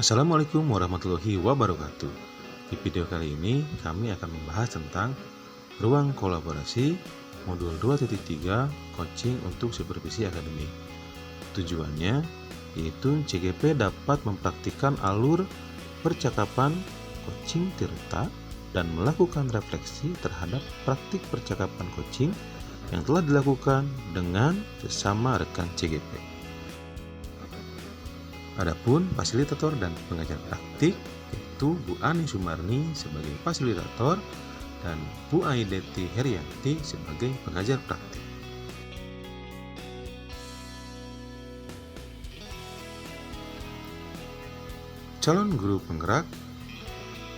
Assalamualaikum warahmatullahi wabarakatuh. Di video kali ini kami akan membahas tentang ruang kolaborasi modul 2.3 coaching untuk supervisi akademik. Tujuannya yaitu CGP dapat mempraktikkan alur percakapan coaching tirta dan melakukan refleksi terhadap praktik percakapan coaching yang telah dilakukan dengan sesama rekan CGP. Adapun fasilitator dan pengajar praktik yaitu Bu Ani Sumarni sebagai fasilitator dan Bu Aideti Herianti sebagai pengajar praktik. Calon guru penggerak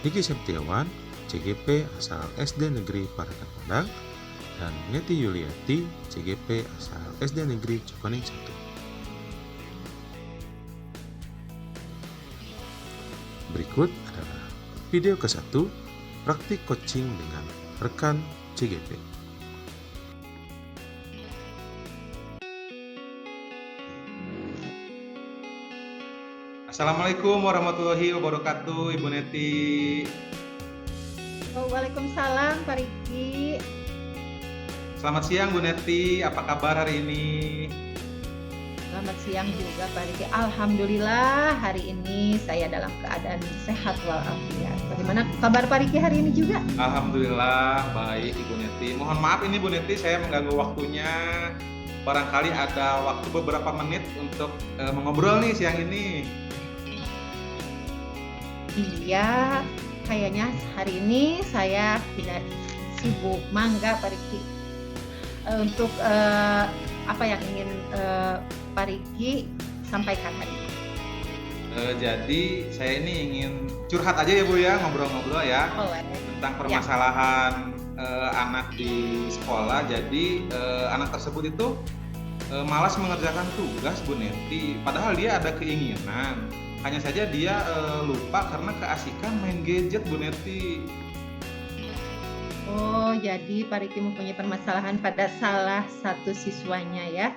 Diki Septiawan, CGP asal SD Negeri Parakan Padang, dan Neti Yuliati, CGP asal SD Negeri Cikoneng 1. Berikut adalah video ke-1 praktik coaching dengan rekan CGP. Assalamualaikum warahmatullahi wabarakatuh, Ibu Neti. Waalaikumsalam, Pak Riki. Selamat siang, Bu Neti. Apa kabar hari ini? Selamat siang juga, Pak Riki. Alhamdulillah hari ini saya dalam keadaan sehat walafiat. Bagaimana kabar Pak Riki hari ini juga? Alhamdulillah baik, Ibu Neti. Mohon maaf ini Bu Neti, saya mengganggu waktunya. Barangkali ada waktu beberapa menit untuk mengobrol nih siang ini. Iya, kayaknya hari ini saya tidak sibuk. Mangga Pak Riki. Untuk apa yang ingin Pak Riki sampaikan hari ini? Jadi saya ini ingin curhat aja ya Bu ya, ngobrol-ngobrol ya. Tentang permasalahan anak di sekolah. Jadi anak tersebut itu malas mengerjakan tugas Bu Neti. Padahal dia ada keinginan. Hanya saja dia lupa karena keasikan main gadget Bu Neti. Oh, jadi Pak Riki mempunyai permasalahan pada salah satu siswanya ya.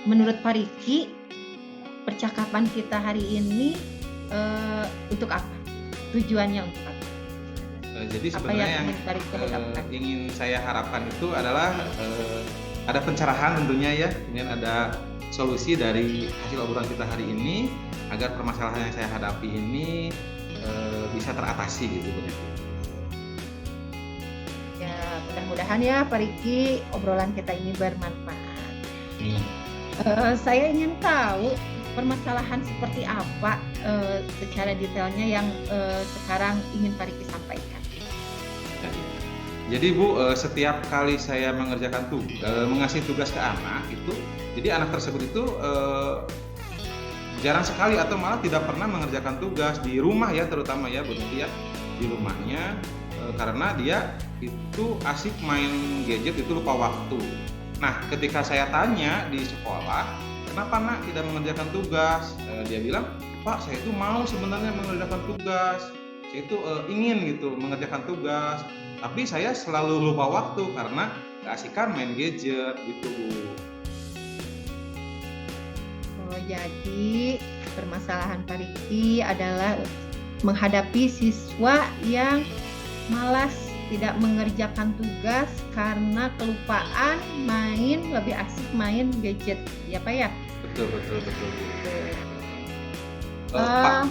Menurut Pak Riki, percakapan kita hari ini untuk apa? Tujuannya untuk apa? Jadi Apa sebenarnya yang yang ingin Pak Riki harapkan? ingin saya harapkan itu adalah ada pencerahan tentunya ya, kemudian ada solusi dari hasil obrolan kita hari ini agar permasalahan yang saya hadapi ini bisa teratasi gitu Bu Neti. Ya, mudah-mudahan ya Pak Riki obrolan kita ini bermanfaat. Saya ingin tahu permasalahan seperti apa secara detailnya yang sekarang ingin Pak Riki sampaikan. Jadi Bu, setiap kali saya mengerjakan mengasih tugas ke anak itu, jadi anak tersebut itu jarang sekali atau malah tidak pernah mengerjakan tugas di rumah ya, terutama ya Bu Neti ya, di rumahnya karena dia itu asik main gadget, itu lupa waktu. Nah, ketika saya tanya di sekolah, kenapa nak tidak mengerjakan tugas? Dia bilang, Pak, saya itu mau sebenarnya mengerjakan tugas. Saya itu ingin gitu mengerjakan tugas. Tapi saya selalu lupa waktu karena keasikan main gadget gitu Bu. Oh, jadi permasalahan Pak Riki adalah menghadapi siswa yang malas tidak mengerjakan tugas karena kelupaan lebih asik main gadget, ya Pak ya? Betul Bu. Uh,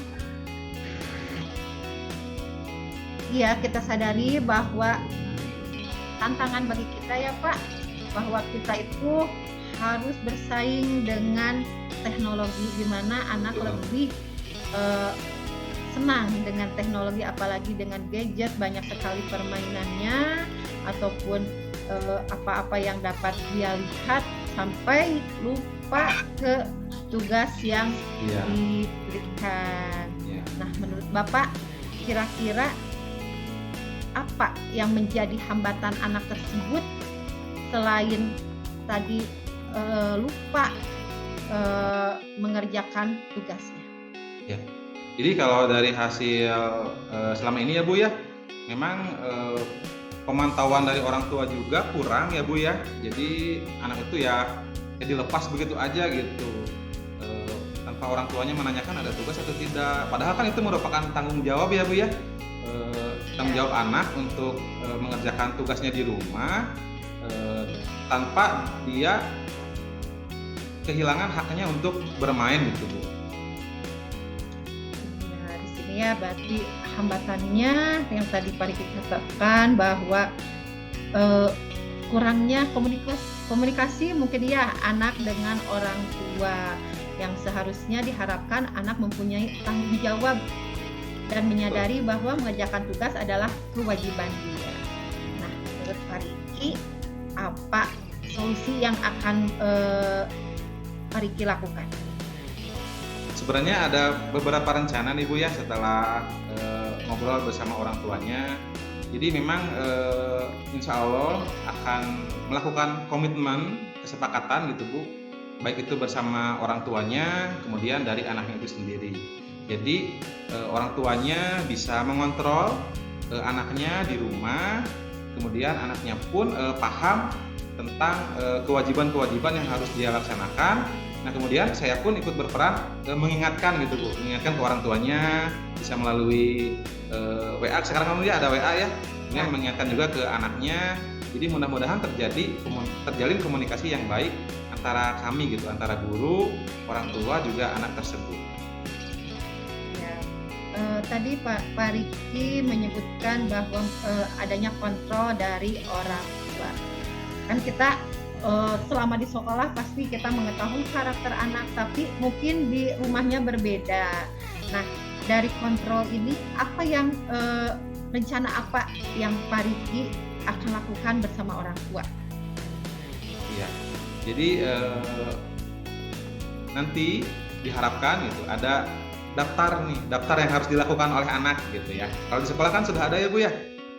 Iya, kita sadari bahwa tantangan bagi kita ya Pak, bahwa kita itu harus bersaing dengan teknologi, di mana anak lebih senang dengan teknologi, apalagi dengan gadget, banyak sekali permainannya ataupun apa-apa yang dapat dia lihat sampai lupa ke tugas yang diberikan. Nah, menurut Bapak kira-kira apa yang menjadi hambatan anak tersebut selain tadi lupa mengerjakan tugasnya? Ya. Jadi kalau dari hasil selama ini ya Bu ya, memang pemantauan dari orang tua juga kurang ya Bu ya. Jadi anak itu ya dilepas begitu aja gitu, tanpa tanpa orang tuanya menanyakan ada tugas atau tidak. Padahal kan itu merupakan tanggung jawab ya Bu ya. Tanggung jawab anak untuk mengerjakan tugasnya di rumah tanpa dia kehilangan haknya untuk bermain gitu Bu. Nah, di sini ya berarti hambatannya yang tadi Pak Riki katakan bahwa kurangnya komunikasi mungkin ya anak dengan orang tua, yang seharusnya diharapkan anak mempunyai tanggung jawab dan menyadari bahwa mengerjakan tugas adalah kewajiban dia. Nah, menurut Pak Riki, apa solusi yang akan Pak Riki lakukan? Sebenarnya ada beberapa rencana nih Bu ya setelah ngobrol bersama orang tuanya. Jadi memang insya Allah akan melakukan komitmen kesepakatan gitu Bu, baik itu bersama orang tuanya, kemudian dari anaknya itu sendiri. Jadi orang tuanya bisa mengontrol anaknya di rumah, kemudian anaknya pun paham tentang kewajiban-kewajiban yang harus dia laksanakan. Nah kemudian saya pun ikut berperan mengingatkan gitu Bu, mengingatkan ke orang tuanya, bisa melalui WA, sekarang kan ada WA ya, kemudian mengingatkan juga ke anaknya. Jadi mudah-mudahan terjalin komunikasi yang baik antara kami gitu, antara guru, orang tua juga anak tersebut. Ya, tadi Pak Riki menyebutkan bahwa adanya kontrol dari orang tua. Kan kita selama di sekolah pasti kita mengetahui karakter anak, tapi mungkin di rumahnya berbeda. Nah, dari kontrol ini apa yang rencana apa yang Pak Riki akan lakukan bersama orang tua? Iya, jadi nanti diharapkan gitu ada daftar yang harus dilakukan oleh anak gitu ya. Kalau di sekolah kan sudah ada ya Bu ya,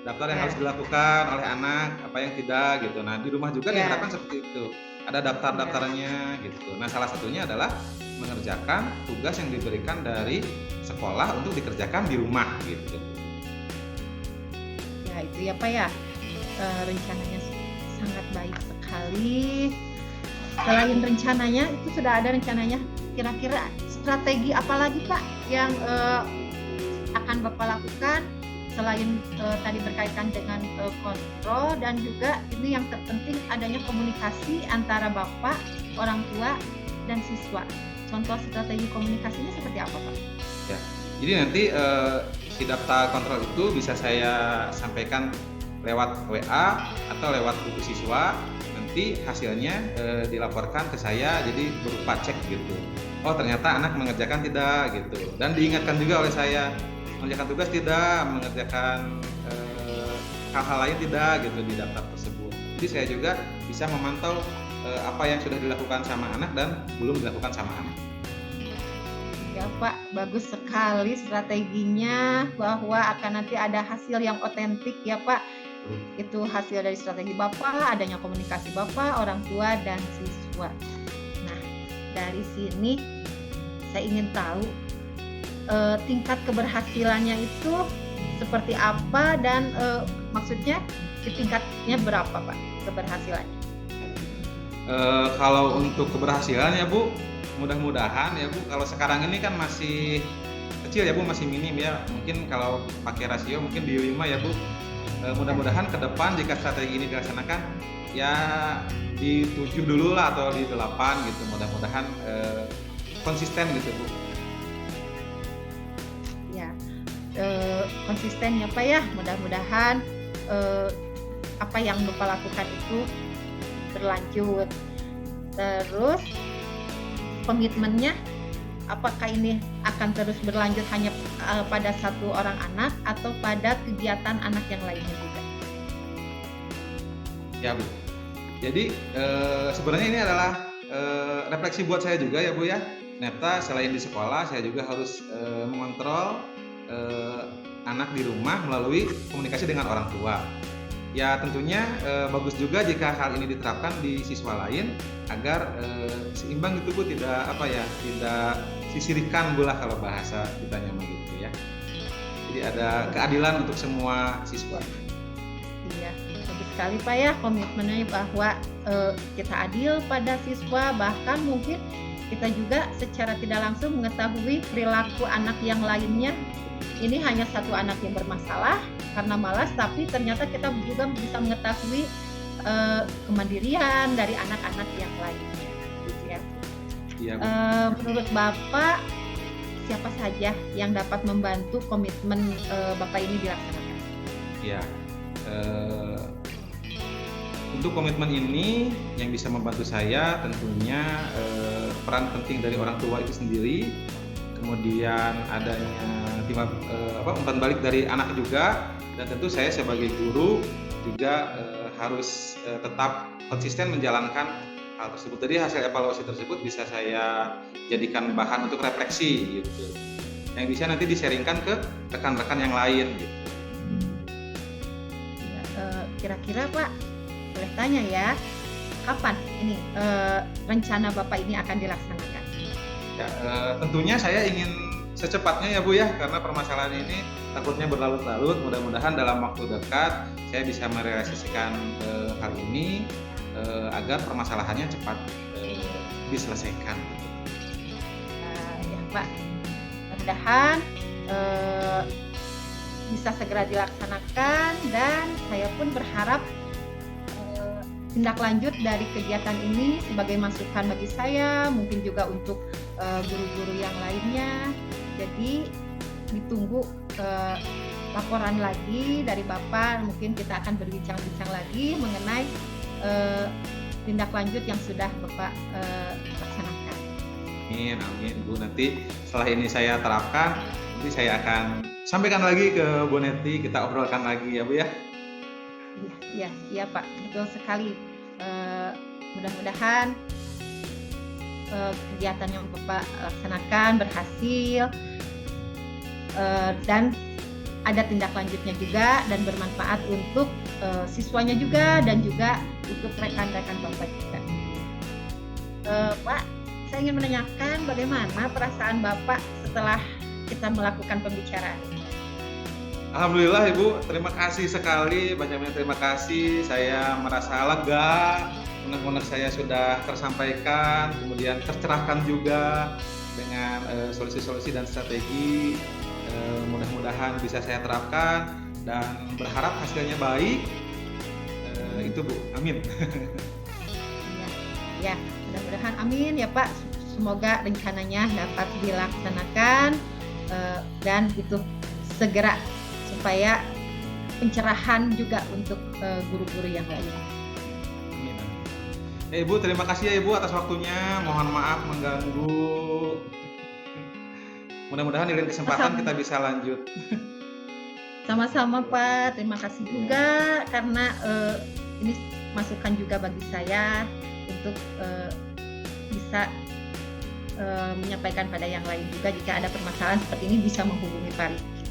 daftar yang harus dilakukan oleh anak, apa yang tidak gitu. Nah di rumah juga diharapkan seperti itu, ada daftarnya gitu. Nah salah satunya adalah mengerjakan tugas yang diberikan dari sekolah untuk dikerjakan di rumah gitu. Ya itu ya Pak ya, rencananya sangat baik sekali. Selain rencananya, itu sudah ada rencananya, kira-kira strategi apa lagi Pak yang akan Bapak lakukan selain tadi berkaitan dengan kontrol, dan juga ini yang terpenting adanya komunikasi antara Bapak, orang tua, dan siswa. Contoh strategi komunikasinya seperti apa Pak? Ya, jadi nanti si daftar kontrol itu bisa saya sampaikan lewat WA atau lewat buku siswa. Nanti hasilnya dilaporkan ke saya, jadi berupa cek gitu. Oh ternyata anak mengerjakan tidak gitu, dan diingatkan juga oleh saya mengerjakan tugas tidak, mengerjakan hal-hal lain tidak gitu di daftar tersebut. Jadi saya juga bisa memantau apa yang sudah dilakukan sama anak dan belum dilakukan sama anak. Ya Pak, bagus sekali strateginya, bahwa akan nanti ada hasil yang otentik ya Pak. Itu hasil dari strategi Bapak, adanya komunikasi Bapak, orang tua, dan siswa. Nah, dari sini saya ingin tahu tingkat keberhasilannya itu seperti apa, dan maksudnya di tingkatnya berapa Pak keberhasilannya? Kalau untuk keberhasilan ya Bu, mudah-mudahan ya Bu, kalau sekarang ini kan masih kecil ya Bu, masih minim ya. Mungkin kalau pakai rasio mungkin di 5 ya Bu. Mudah-mudahan ke depan jika strategi ini dilaksanakan ya di 7 dulu lah atau di 8 gitu. Mudah-mudahan konsisten gitu Bu. Ya, konsisten ya Pak ya. Mudah-mudahan apa yang Bapak lakukan itu berlanjut. Terus komitmennya, apakah ini akan terus berlanjut hanya pada satu orang anak atau pada kegiatan anak yang lainnya juga? Ya Bu. Jadi sebenarnya ini adalah refleksi buat saya juga ya Bu ya. Ternyata selain di sekolah saya juga harus mengontrol anak di rumah melalui komunikasi dengan orang tua. Ya tentunya bagus juga jika hal ini diterapkan di siswa lain agar seimbang gitu Bu, tidak sisirikan bola kalau bahasa kitanya begitu ya. Jadi ada keadilan untuk semua siswa. Iya, bagus sekali Pak ya komitmennya, bahwa kita adil pada siswa, bahkan mungkin kita juga secara tidak langsung mengetahui perilaku anak yang lainnya. Ini hanya satu anak yang bermasalah karena malas, tapi ternyata kita juga bisa mengetahui kemandirian dari anak-anak yang lainnya, gitu ya. Iya, Bu. Menurut Bapak, siapa saja yang dapat membantu komitmen Bapak ini dilaksanakan? Ya, untuk komitmen ini yang bisa membantu saya tentunya peran penting dari orang tua itu sendiri, kemudian adanya umpan balik dari anak juga, dan tentu saya sebagai guru juga harus tetap konsisten menjalankan hal tersebut. Jadi hasil evaluasi tersebut bisa saya jadikan bahan untuk refleksi gitu, yang bisa nanti disaringkan ke rekan-rekan yang lain gitu. Kira-kira Pak, boleh tanya ya, kapan ini rencana Bapak ini akan dilaksanakan? Ya, tentunya saya ingin secepatnya ya Bu ya, karena permasalahan ini takutnya berlarut-larut. Mudah-mudahan dalam waktu dekat saya bisa merealisasikan hal ini agar permasalahannya cepat diselesaikan. Ya Pak, mudah-mudahan bisa segera dilaksanakan, dan saya pun berharap tindak lanjut dari kegiatan ini sebagai masukan bagi saya, mungkin juga untuk guru-guru yang lainnya. Jadi ditunggu laporan lagi dari Bapak, mungkin kita akan berbincang-bincang lagi mengenai tindak lanjut yang sudah Bapak laksanakan. Amin, amin Bu. Nanti setelah ini saya terapkan, nanti saya akan sampaikan lagi ke Bu Neti, kita obrolkan lagi ya Bu ya. Iya Pak, betul sekali. Mudah-mudahan kegiatan yang Bapak laksanakan berhasil, dan ada tindak lanjutnya juga dan bermanfaat untuk siswanya juga, dan juga untuk rekan-rekan Bapak juga. Pak, saya ingin menanyakan bagaimana perasaan Bapak setelah kita melakukan pembicaraan. Alhamdulillah Ibu, terima kasih sekali, banyak-banyak terima kasih. Saya merasa lega, unek-unek saya sudah tersampaikan, kemudian tercerahkan juga dengan solusi-solusi dan strategi. Mudah-mudahan bisa saya terapkan dan berharap hasilnya baik. Itu Bu, amin. Ya, mudah-mudahan amin ya Pak. Semoga rencananya dapat dilaksanakan dan itu segera, supaya pencerahan juga untuk guru-guru yang lain. Amin. Ibu, terima kasih ya Ibu atas waktunya. Mohon maaf mengganggu. Mudah-mudahan di lain kesempatan kita bisa lanjut. Sama-sama Pak, terima kasih juga karena ini masukan juga bagi saya untuk bisa menyampaikan pada yang lain juga. Jika ada permasalahan seperti ini bisa menghubungi Pak Riki.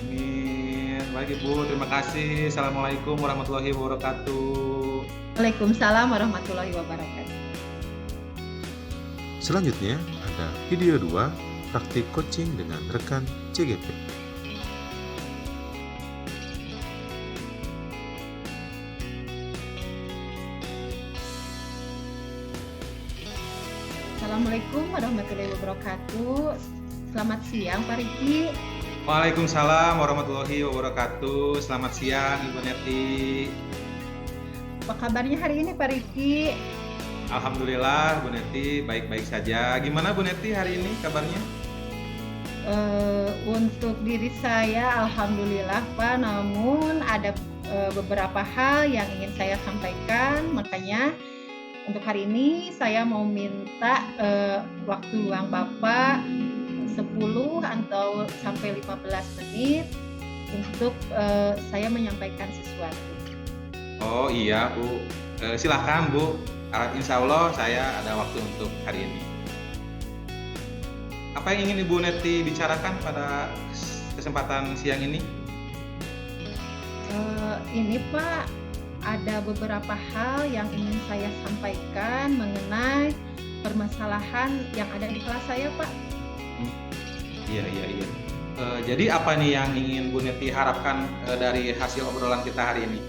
Amin. Baik Ibu, terima kasih. Assalamualaikum warahmatullahi wabarakatuh. Waalaikumsalam warahmatullahi wabarakatuh. Selanjutnya ada video 2 praktik coaching dengan rekan CGP. Assalamualaikum warahmatullahi wabarakatuh. Selamat siang Pak Riki. Waalaikumsalam warahmatullahi wabarakatuh. Selamat siang Ibu Neti. Apa kabarnya hari ini Pak Riki? Alhamdulillah Bu Neti baik-baik saja. Gimana Bu Neti hari ini kabarnya? Untuk diri saya alhamdulillah Pak, namun ada beberapa hal yang ingin saya sampaikan, makanya untuk hari ini saya mau minta waktu luang Bapak 10 atau sampai 15 menit untuk saya menyampaikan sesuatu. Oh iya Bu, silakan Bu. Insya Allah saya ada waktu untuk hari ini. Apa yang ingin Ibu Neti bicarakan pada kesempatan siang ini? Ini Pak, ada beberapa hal yang ingin saya sampaikan mengenai permasalahan yang ada di kelas saya Pak. Iya. Jadi apa nih yang ingin Bu Neti harapkan dari hasil obrolan kita hari ini?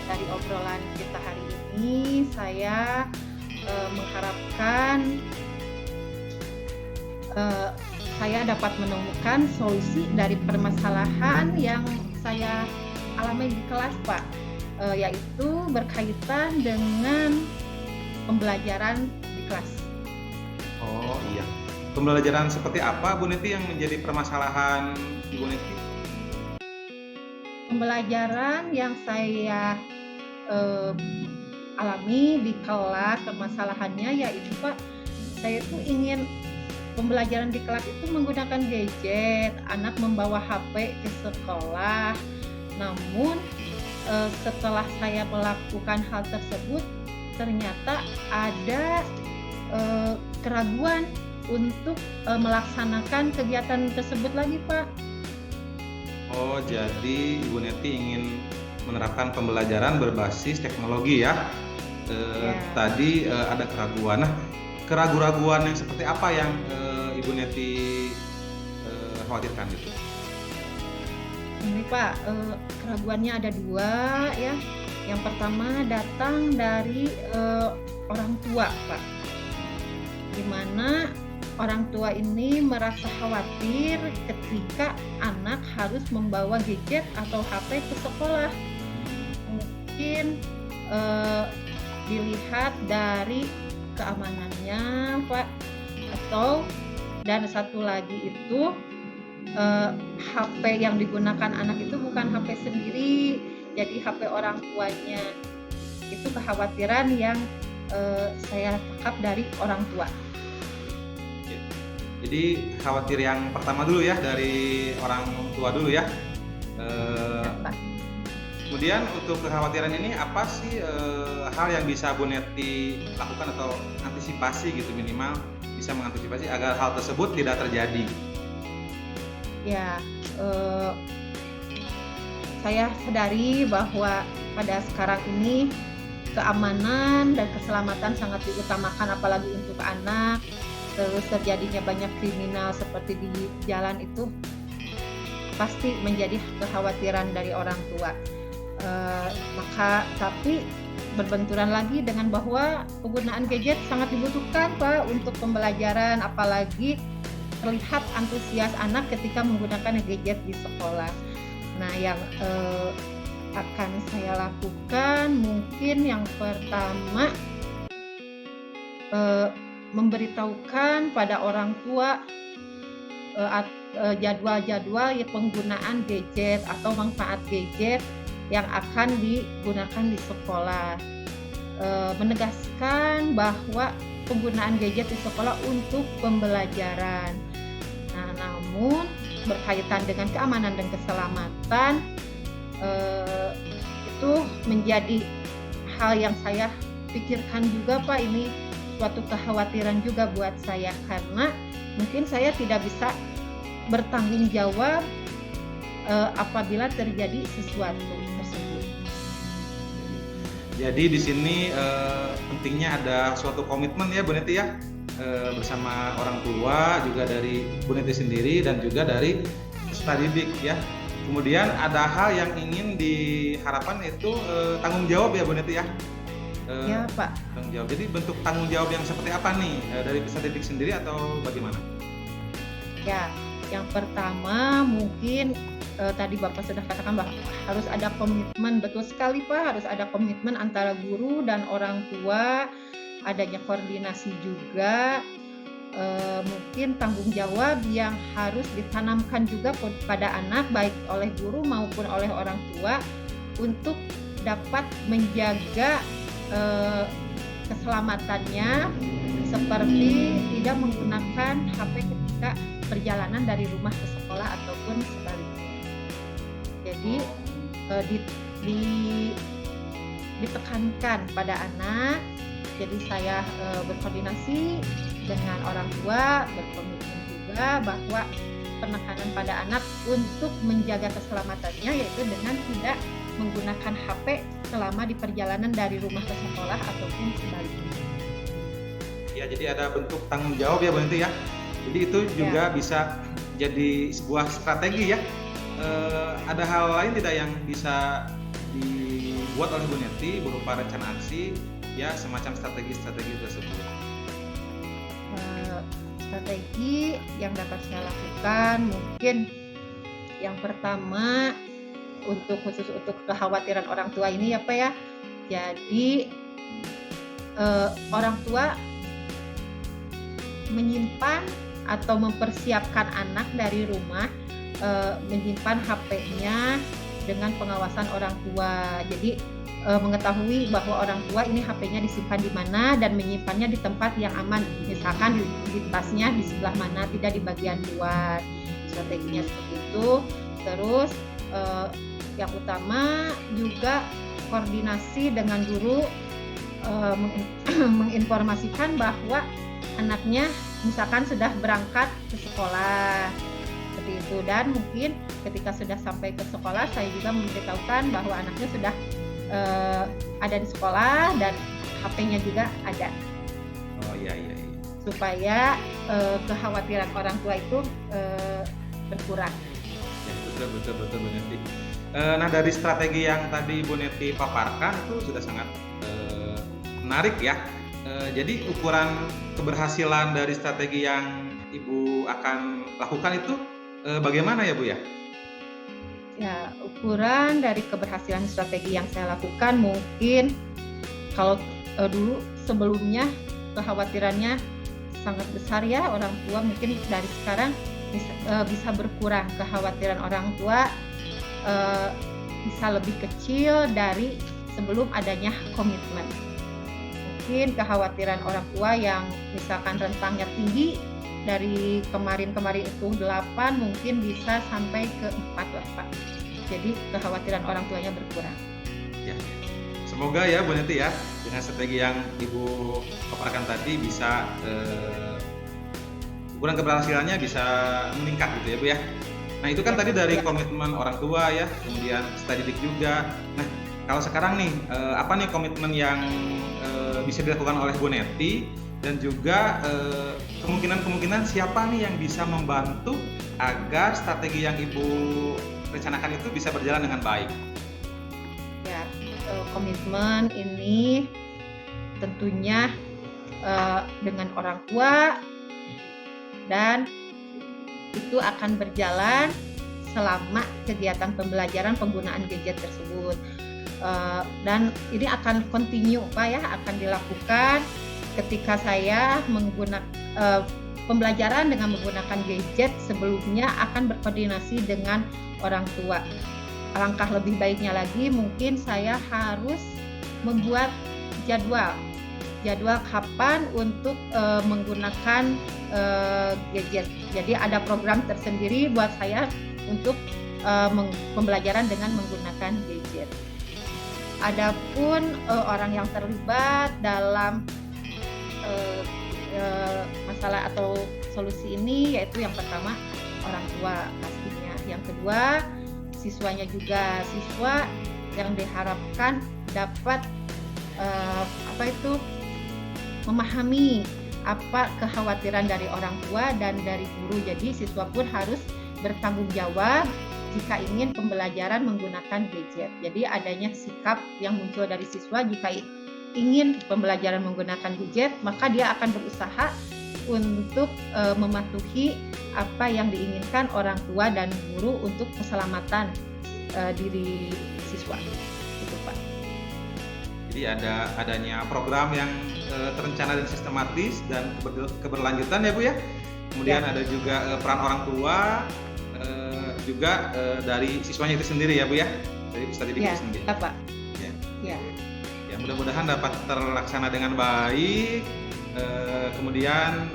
Dari obrolan kita hari ini, saya mengharapkan eh, saya dapat menemukan solusi dari permasalahan yang saya alami di kelas, Pak, yaitu berkaitan dengan pembelajaran di kelas. Oh iya. Pembelajaran seperti apa Bu Neti yang menjadi permasalahan Ibu Neti? Pembelajaran yang saya alami di kelas, permasalahannya yaitu, Pak, saya tuh ingin pembelajaran di kelas itu menggunakan gadget, anak membawa HP ke sekolah. Namun setelah saya melakukan hal tersebut, ternyata ada keraguan untuk melaksanakan kegiatan tersebut lagi, Pak. Oh, jadi Ibu Neti ingin menerapkan pembelajaran berbasis teknologi ya? Ya. Tadi ada keraguan. Nah, keraguan-keraguan yang seperti apa yang Ibu Neti khawatirkan gitu? Ini, Pak, keraguannya ada dua ya. Yang pertama datang dari orang tua, Pak, di mana orang tua ini merasa khawatir ketika anak harus membawa gadget atau HP ke sekolah. Mungkin dilihat dari keamanannya, Pak, dan satu lagi itu HP yang digunakan anak itu bukan HP sendiri, jadi HP orang tuanya. Itu kekhawatiran yang saya tangkap dari orang tua. Jadi khawatir yang pertama dulu ya, dari orang tua dulu ya. Kemudian untuk kekhawatiran ini apa sih hal yang bisa Bu Neti lakukan atau antisipasi gitu, minimal bisa mengantisipasi agar hal tersebut tidak terjadi? Ya, saya sadari bahwa pada sekarang ini keamanan dan keselamatan sangat diutamakan, apalagi untuk anak. Terus terjadinya banyak kriminal seperti di jalan itu pasti menjadi kekhawatiran dari orang tua. Tapi berbenturan lagi dengan bahwa penggunaan gadget sangat dibutuhkan, Pak, untuk pembelajaran, apalagi terlihat antusias anak ketika menggunakan gadget di sekolah. Nah, yang akan saya lakukan mungkin yang pertama memberitahukan pada orang tua jadwal-jadwal penggunaan gadget atau manfaat gadget yang akan digunakan di sekolah. Menegaskan bahwa penggunaan gadget di sekolah untuk pembelajaran. Nah, namun berkaitan dengan keamanan dan keselamatan itu menjadi hal yang saya pikirkan juga, Pak. Ini suatu kekhawatiran juga buat saya, karena mungkin saya tidak bisa bertanggung jawab apabila terjadi sesuatu tersebut. Jadi di sini pentingnya ada suatu komitmen ya Bu Neti ya, bersama orang tua, juga dari Bu Neti sendiri dan juga dari peserta didik ya. Kemudian ada hal yang ingin diharapkan itu tanggung jawab ya Bu Neti ya. Ya, Pak. Tanggung jawab. Jadi bentuk tanggung jawab yang seperti apa nih, dari peserta didik sendiri atau bagaimana? Ya, yang pertama mungkin tadi Bapak sudah katakan bahwa harus ada komitmen, betul sekali, Pak, harus ada komitmen antara guru dan orang tua, adanya koordinasi juga, mungkin tanggung jawab yang harus ditanamkan juga pada anak, baik oleh guru maupun oleh orang tua, untuk dapat menjaga keselamatannya, seperti tidak menggunakan HP ketika perjalanan dari rumah ke sekolah ataupun sebaliknya. Jadi ditekankan pada anak. Jadi saya berkoordinasi dengan orang tua, berkomitmen juga bahwa penekanan pada anak untuk menjaga keselamatannya, yaitu dengan tidak menggunakan HP selama di perjalanan dari rumah ke sekolah ataupun sebaliknya. Ya, jadi ada bentuk tanggung jawab ya Bu Neti ya. Jadi itu juga bisa jadi sebuah strategi ya. Ada hal lain tidak yang bisa dibuat oleh Bu Neti berupa rencana aksi ya semacam strategi-strategi tersebut? Strategi yang dapat saya lakukan mungkin yang pertama khusus untuk kekhawatiran orang tua ini ya Pak ya. Jadi orang tua menyimpan atau mempersiapkan anak dari rumah menyimpan HP-nya dengan pengawasan orang tua. Jadi mengetahui bahwa orang tua ini HP-nya disimpan di mana dan menyimpannya di tempat yang aman. Misalkan di tasnya di sebelah mana, tidak di bagian luar. Strateginya seperti itu. Terus yang utama juga koordinasi dengan guru menginformasikan bahwa anaknya misalkan sudah berangkat ke sekolah seperti itu, dan mungkin ketika sudah sampai ke sekolah saya juga memberitahukan bahwa anaknya sudah ada di sekolah dan HP-nya juga ada. Oh iya. Supaya kekhawatiran orang tua itu berkurang. Ya, betul Bu Neti. Nah, dari strategi yang tadi Bu Neti paparkan itu sudah sangat menarik ya. Jadi ukuran keberhasilan dari strategi yang Ibu akan lakukan itu bagaimana ya Bu ya? Ya, ukuran dari keberhasilan strategi yang saya lakukan mungkin kalau dulu sebelumnya kekhawatirannya sangat besar ya orang tua, mungkin dari sekarang bisa berkurang kekhawatiran orang tua, bisa lebih kecil dari sebelum adanya komitmen. Mungkin kekhawatiran orang tua yang misalkan rentangnya tinggi dari kemarin itu 8 mungkin bisa sampai ke 4 lah Pak. Jadi kekhawatiran orang tuanya berkurang. Ya. Semoga ya Bu Neti ya, dengan strategi yang Ibu paparkan tadi bisa ukuran keberhasilannya bisa meningkat gitu ya Bu ya. Nah itu kan tadi dari komitmen orang tua ya, kemudian studi didik juga. Nah kalau sekarang nih, apa nih komitmen yang bisa dilakukan oleh Bu Neti, dan juga kemungkinan siapa nih yang bisa membantu agar strategi yang Ibu rencanakan itu bisa berjalan dengan baik? Ya, komitmen ini tentunya dengan orang tua, dan itu akan berjalan selama kegiatan pembelajaran penggunaan gadget tersebut. Dan ini akan continue Pak ya, akan dilakukan ketika saya menggunakan pembelajaran dengan menggunakan gadget sebelumnya akan berkoordinasi dengan orang tua. Alangkah lebih baiknya lagi mungkin saya harus membuat jadwal kapan untuk menggunakan gadget. Jadi ada program tersendiri buat saya untuk pembelajaran dengan menggunakan gadget. Adapun orang yang terlibat dalam masalah atau solusi ini yaitu yang pertama orang tua pastinya, yang kedua siswanya juga, siswa yang diharapkan dapat memahami apa kekhawatiran dari orang tua dan dari guru. Jadi siswa pun harus bertanggung jawab jika ingin pembelajaran menggunakan gadget. Jadi adanya sikap yang muncul dari siswa jika ingin pembelajaran menggunakan gadget, maka dia akan berusaha untuk mematuhi apa yang diinginkan orang tua dan guru untuk keselamatan diri siswa. Itu Pak. Jadi adanya program yang terencana dan sistematis dan keberlanjutan ya Bu ya. Kemudian ada juga peran orang tua, juga dari siswanya itu sendiri ya Bu ya, dari peserta didik itu sendiri. Ya Pak. Ya. Ya mudah-mudahan dapat terlaksana dengan baik. Kemudian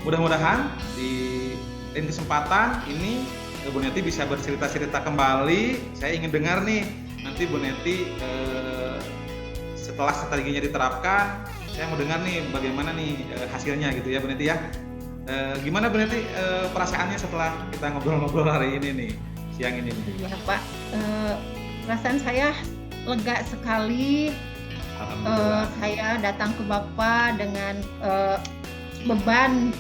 mudah-mudahan di lain kesempatan ini Bu Neti bisa bercerita-cerita kembali. Saya ingin dengar nih nanti Bu Neti setelah strateginya diterapkan, saya mau dengar nih bagaimana nih hasilnya gitu ya Bu Neti ya. Gimana Bu Neti perasaannya setelah kita ngobrol-ngobrol hari ini nih, siang ini nih? Iya Pak, perasaan saya lega sekali. Saya datang ke Bapak dengan beban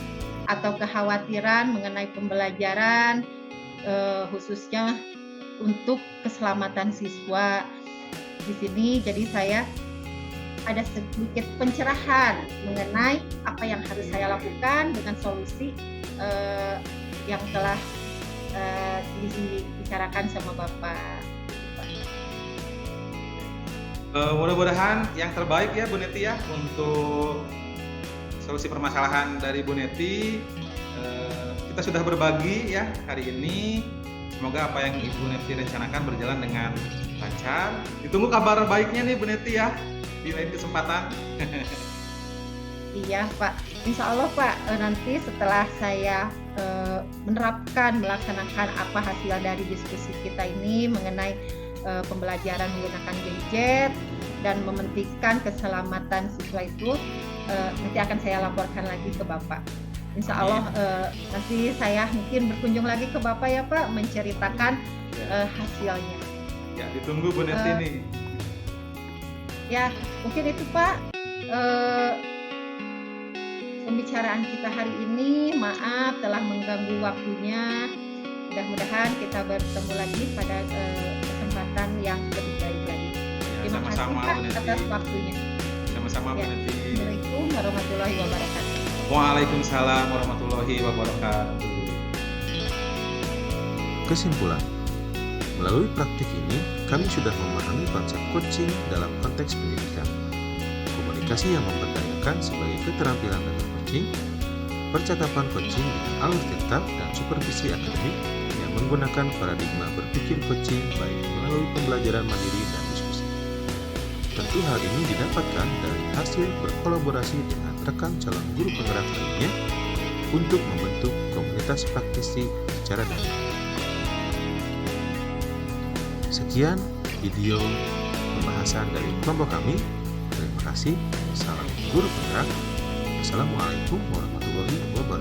atau kekhawatiran mengenai pembelajaran, khususnya untuk keselamatan siswa di sini. Jadi saya ada sedikit pencerahan mengenai apa yang harus saya lakukan dengan solusi yang telah dibicarakan sama Bapak. Mudah-mudahan yang terbaik ya Bu Neti ya untuk solusi permasalahan dari Bu Neti. Kita sudah berbagi ya hari ini. Semoga apa yang Ibu Neti rencanakan berjalan dengan lancar. Ditunggu kabar baiknya nih Bu Neti ya di lain kesempatan. Iya Pak, Insya Allah Pak, nanti setelah saya melaksanakan apa hasil dari diskusi kita ini mengenai pembelajaran menggunakan gadget dan mementingkan keselamatan siswa itu, nanti akan saya laporkan lagi ke Bapak. Insya Allah nanti saya mungkin berkunjung lagi ke Bapak ya Pak, menceritakan hasilnya. Ya, ditunggu Bu Neti nih. Ya, mungkin itu Pak pembicaraan kita hari ini. Maaf telah mengganggu waktunya. Mudah-mudahan kita bertemu lagi pada kesempatan yang lebih baik lagi. Terima kasih Pak atas waktunya. Sama-sama Bu Neti. Assalamualaikum warahmatullahi wabarakatuh. Waalaikumsalam warahmatullahi wabarakatuh. Kesimpulan, melalui praktik ini kami sudah memahami konsep coaching dalam konteks pendidikan, komunikasi yang memberdayakan sebagai keterampilan dasar coaching, percakapan coaching dengan alur dan supervisi akademik yang menggunakan paradigma berpikir coaching baik melalui pembelajaran mandiri dan diskusi. Tentu hal ini didapatkan dari hasil berkolaborasi dengan rekan calon guru penggerak lainnya untuk membentuk komunitas praktisi secara daring. Sekian video pembahasan dari kelompok kami. Terima kasih. Salam guru penggerak. Assalamualaikum warahmatullahi wabarakatuh.